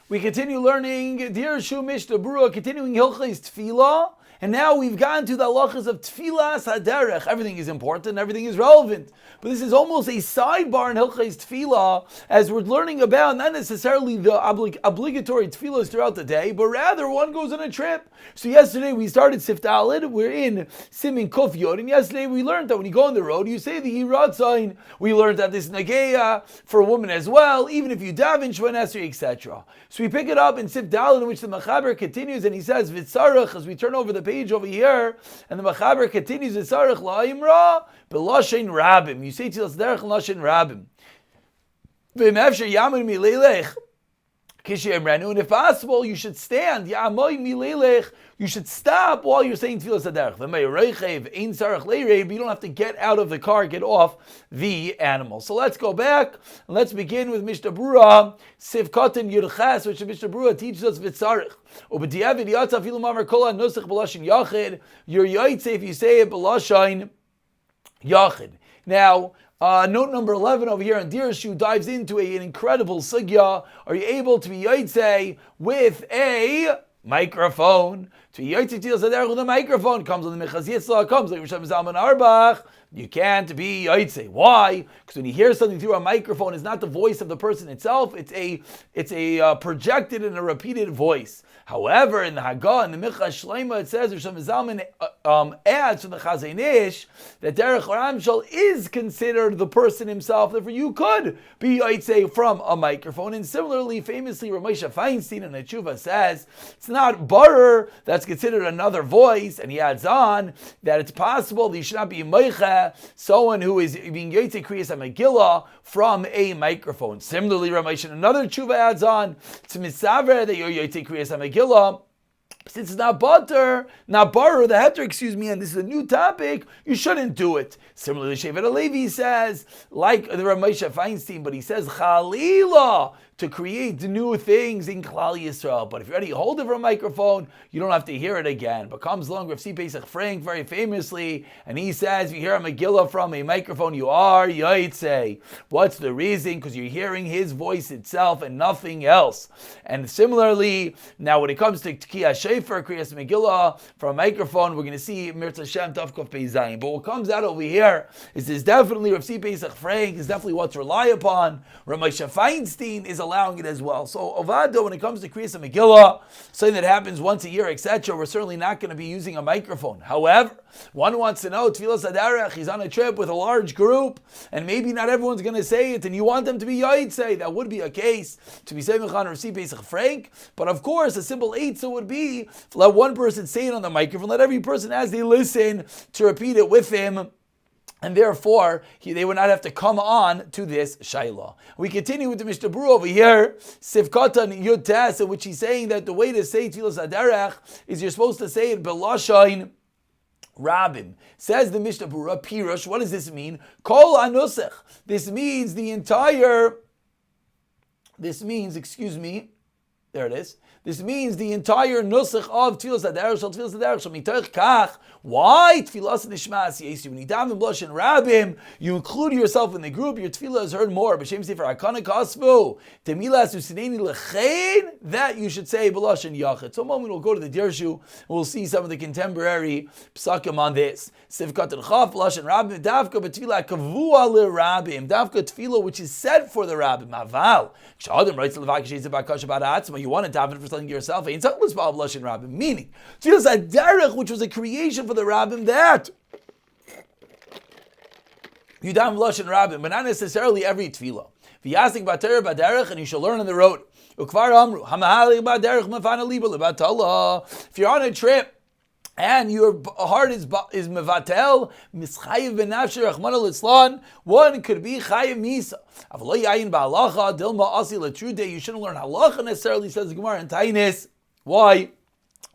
We continue learning Dirshu Mishnah Berurah, continuing Hilchos Tefillah, and now we've gotten to the halachas of TEFILAS HADERECH. Everything is important, everything is relevant. But this is almost a sidebar in Hilchos Tefillah, as we're learning about not necessarily the obligatory tefillas throughout the day, but rather one goes on a trip. So yesterday we started Sif Daled, we're in Siman Kuf Yod, and yesterday we learned that when you go on the road, you say the Hirat sign. We learned that this Nageya for a woman as well, even if you daven Shvan Esrei, etc. So we pick it up in Sif Daled, in which the Mechaber continues, and he says, Vitzarech, as we turn over the page over here, and the Mechaber continues, Vitzarech la'imra, b'lashen rabim. You say Tfilas Haderech l'lashen rabim. V'imefsher yamin milelech, and if possible, you should stand. You should stop while you're saying Tfilas Haderech. But you don't have to get out of the car, get off the animal. So let's go back and let's begin with Mishnah Berurah, Sif Katan Yudches, which Mishnah Berurah teaches us Vitzarech. You're yaitze if you say it b'lashin yachid. Now, note number 11 over here on Dirshu dives into an incredible sugya. Are you able to be yaitze with a microphone? To be yaitze Tfilas Haderech with a microphone comes on the Mechaz Yitzla, comes like Rosh Zalman Arbach. You can't be yaitze. Why? Because when you hear something through a microphone, it's not the voice of the person itself. It's a projected and a repeated voice. However, in the Haggah, in the Michas Shleima, it says Rosh Zalman adds from the Chazon Ish that Derech Ramshal is considered the person himself. Therefore, you could be yaitze from a microphone. And similarly, famously, Ramosha Feinstein in the Tshuva says it's not barer that's considered another voice, and he adds on that it's possible that you should not be meicha someone who is being yaitze kriyas Megillah from a microphone. Similarly, Ramosha another Tshuva adds on to misaver that you're yaitze kriyas Megillah. Since it's not barer, the heter, and this is a new topic, you shouldn't do it. Similarly, Shevet HaLevi says, like the Ramosha Feinstein, but he says, Chalila, to create new things in Klal Yisrael. But if you already hold it from a microphone, you don't have to hear it again. But comes along Rav Pesach Frank very famously, and he says, if you hear a Megillah from a microphone, you are yaitze. What's the reason? Because you're hearing his voice itself and nothing else. And similarly, now when it comes to Tkiyah Shefer, Kriyas Megillah, from a microphone, we're going to see Mirza Shem Tavkov Peizayin. But what comes out over here is definitely Rav Pesach Frank is definitely what's relied upon. Ramosha Feinstein is allowing it as well. So Ovado, when it comes to Kriyas Megillah, something that happens once a year, etc., we're certainly not going to be using a microphone. However, one wants to know, Tfilas Haderech, he's on a trip with a large group, and maybe not everyone's going to say it, and you want them to be yaitze. That would be a case to be saying Mechan or Rav Pesach Frank. But of course, a simple eitzah would be, let one person say it on the microphone, let every person as they listen to repeat it with him. And therefore, they would not have to come on to this shayla. We continue with the Mishnah Berurah over here, Sif Katan Yud Tes, in which he's saying that the way to say Tfilas Haderech is you're supposed to say it b'lashin rabim. Says the Mishnah Berurah, Pirush, what does this mean? Kol anusach. This means, there it is. This means the entire nusach of Tfilas Haderech. Why Tfilas Nishmas Yesu? When you daven b'lashin rabim, you include yourself in the group. Your tefillah is heard more. B'shem sefer Hakana Kasvu Temilas Usineni Lechein. That you should say b'lashin yachid. So a moment we'll go to the Dirshu and we'll see some of the contemporary psakim on this. Sivkat and Chaf b'lashin rabim davka b'tefillah kavua le'rabim davka tefillah which is set for the rabim. Aval Sh'adam writes to Levakish Zebakash about Atzma. You want to daven for something yourself. Ain't something was b'lashin rabim. Meaning Tfilas Haderech, which was a creation for the rabbim, that you daven b'lashin rabim, but not necessarily every tefillah. V'yasik b'ater b'derech, and you shall learn on the road. Ukvar amru hamahalik b'derech mefana liba lebatala. If you're on a trip and your heart is mevatel, mischayiv benafshe rachmana litzlan, one could be chayiv misa. Avlo yayin ba'alacha dilma asi letrude. You shouldn't learn halacha necessarily, says the Gemara in Tainis. Why?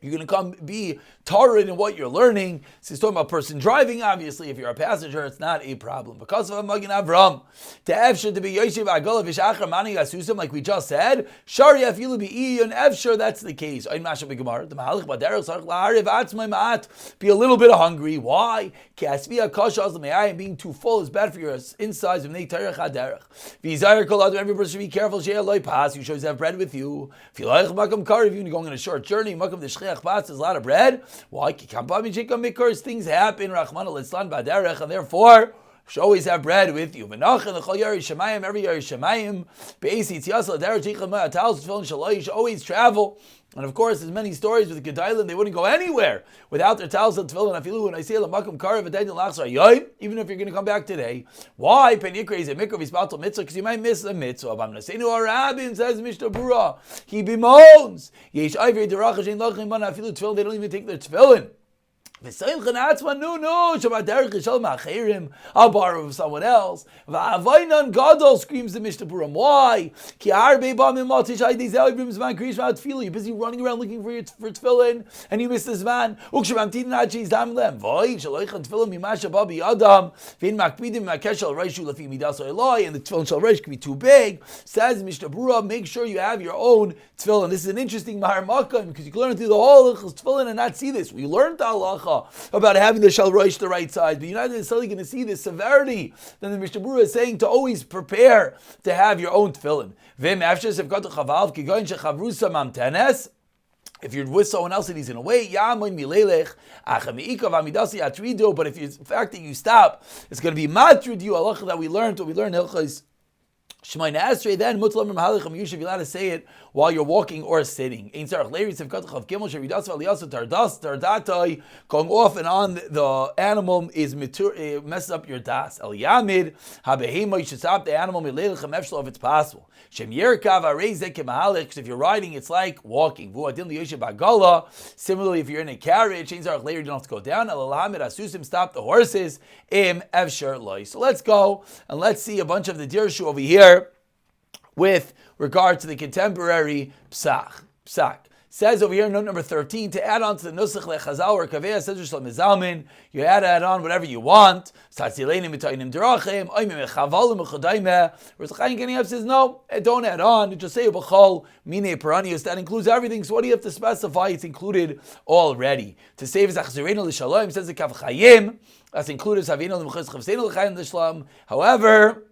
You're going to come be torrid in what you're learning. So he's talking about person driving, obviously. If you're a passenger, it's not a problem. Because of Magen Avram, to Efshar to be Yoshev Agala Vishachar Mani Asusim, like we just said, Shari Afilu Be'i and Efshar, that's the case. Ein Masha B'Gemar, the Mahalich Baderech Sarach La'ariv Atzmai Ma'at, be a little bit hungry. Why? Ki Asviya Kasha Az L'Me'ayim, being too full is bad for your insides. V'nei Terech HaDerech. V'Yizayir Kol Adam, every person should be careful. She'eh Loi Pas, you should always have bread with you. If you like Makam Kar, if you're going on a short journey, Makam D'Shchech Pas, there's a lot of bread. Why? Things happen, Rachmana Litzlan Baderech, and therefore you should always have bread with you. Every Yari Shemayim, Be'esi Tziasal Derech Yicham Ma'atal Tefillin Shalai, you should always travel. And of course, there's many stories with the Gedailim, they wouldn't go anywhere without their towels and tefillin. Afilu and I say Lamakum Karav even if you're going to come back today. Why? Pen Yikra is a mikra v'ispatel mitzvah, because you might miss a mitzvah. Abam Naseinu Arabim, says Mishnah Berurah. He bemoans. Yesh Ivri Derach Hashem Lachim Man Afilu tefillin, they don't even take their tefillin. No, Shabbat Derech Yishal Ma'achirim, I'll borrow from someone else. V'avainan Gadol, screams the Mishnah Berurah. Why? Ki harbe ba'mim matish ha'idei zeh ibrim zman kriyish ma'at tefillah. You're busy running around looking for tefillin, and you miss this man. Ukshabam tidin ad she'izam lem. V'oi, shaloichan tefillin mimasha babi adam. V'in makpidim ma'kesh al reishu lefi midas ha'eloi. And the tefillin shal reish can be too big. Says Mishnah Berurah, make sure you have your own tefillin. This is an interesting mahar makkah, because you can learn through the whole tefillin and not see this. We learned the halacha about having the shal roish the right size, but you're not necessarily going to see the severity. Then the Mishnah Berurah is saying to always prepare to have your own tefillin. If you're with someone else and he's in a wait, but if it's the fact that you stop, it's going to be matrud you, halacha that we learned Hilchos Shemaina Esrei, then Mutlam Mahalichem, you should be allowed to say it while you're walking or sitting. Going off and on the animal is messes up your das. El Yamid, Habehema, you should stop the animal if it's possible. Shem Yerkav Arezek Mahalik, if you're riding, it's like walking. Similarly, if you're in a carriage, you don't have to go down. El Hamid Asusim, stop the horses. So let's go and let's see a bunch of the Dirshu over here with regard to the contemporary psak. Says over here, note number 13, to add on to the nusach lechazal or kaveya says mizalmin, you add on whatever you want. Whereas the Chaim Kaniyev says, no, don't add on. Just say b'chol mine peranius. That includes everything. So what do you have to specify? It's included already. To save his achzirenu l'shalom, says the Kav Chayim, that's included. However,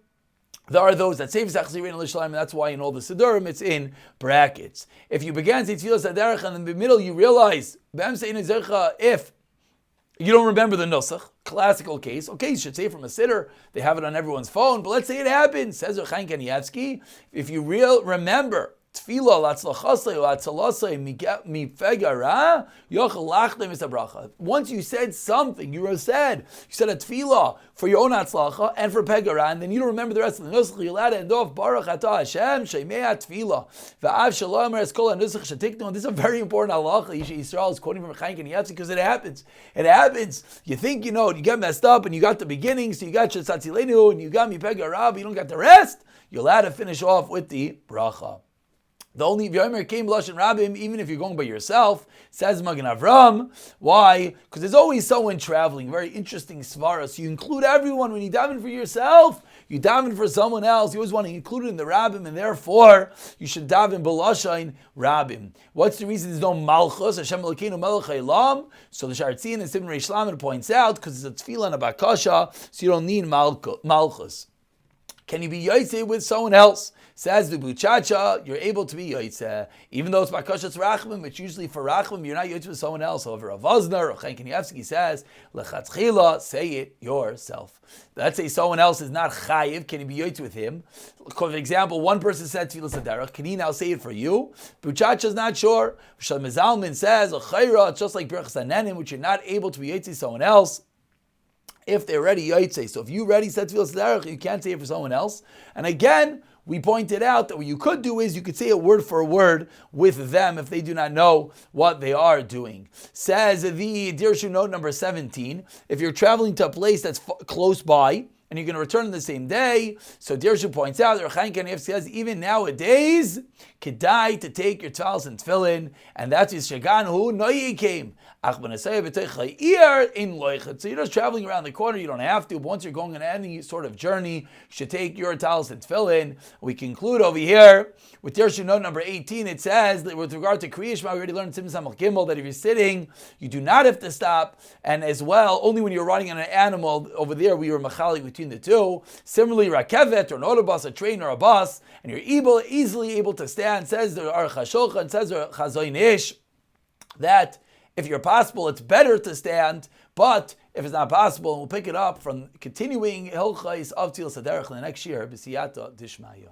there are those that say V'zachzirin l'shalayim, and that's why in all the Sidurim it's in brackets. If you began to say TEFILAS HADERECH and in the middle you realize, if you don't remember the Nusach, classical case, okay, you should say it from a sitter, they have it on everyone's phone, but let's say it happens, says Chaim Kanievsky, if you remember, Tefillah latzlachasei latzalasei mifegara yochel lachdem is a bracha. Once you said something, you said a tefillah for your own atzlacha and for pegara, and then you don't remember the rest of the nusach. You're allowed to end off Baruch Atah Hashem Sheimei Tefillah va'av shalom es kol hanusach shetiknu. This is a very important halacha. Yisrael is quoting from Chaim Kanievsky because it happens. It happens. You think you know it. You get messed up, and you got the beginning, so you got Shetzatzilenu, and you got mipegara, but you don't got the rest. You're allowed to finish off with the bracha. The only V'yomer came Lashon Rabim, even if you're going by yourself, says Magen Avram. Why? Because there's always someone traveling. Very interesting svara. So you include everyone. When you daven for yourself, you daven for someone else. You always want to include it in the Rabim, and therefore you should daven B'Lashain Rabim. What's the reason there's no Malchus? Hashem Elokeinu Melech Haolam. So the Shartzin and Siman Reish Lamed points out, because it's a tefillah and a bakasha, so you don't need Malchus. Can you be Yaitse with someone else? Says the Buchacha, you're able to be Yaitse. Even though it's Bakashas Rachmim, it's usually for Rachmim, you're not Yaitse with someone else. However, Rav Vosner or Chaim Kanievsky says, Lechatchila, say it yourself. Let's say someone else is not Chayiv, can you be Yaitse with him? For example, one person said TEFILAS HADERECH, can he now say it for you? Buchacha is not sure. Shalom Zalman says, it's just like Birchas Hanenim, which you're not able to be Yaitse with someone else if they're ready Yaitse. So if you already said TEFILAS HADERECH, you can't say it for someone else. And again, we pointed out that what you could do is you could say it word for word with them if they do not know what they are doing. Says the Dirshu note number 17, if you're traveling to a place that's close by, and you're going to return on the same day. So Dirshu points out that Chaim Kanef says even nowadays, kedai to take your talis and tefillin, and that's his shagan hu noyikim. So you're just traveling around the corner, you don't have to, but once you're going on any sort of journey, you should take your talis and tefillin. We conclude over here with Dirshu note number 18. It says that with regard to Kriya Shema, we already learned Siman Samach Gimel that if you're sitting, you do not have to stop, and as well, only when you're riding on an animal. Over there, we were machalik between the two. Similarly, rakevet or an autobus, a train or a bus, and you're easily able to stand. Says the Aruch HaShulchan, and says the Chazoin Ish, that if you're possible, it's better to stand, but if it's not possible, we'll pick it up from continuing Hilchos of TEFILAS HADERECH in the next year, B'siyata Dishmaya.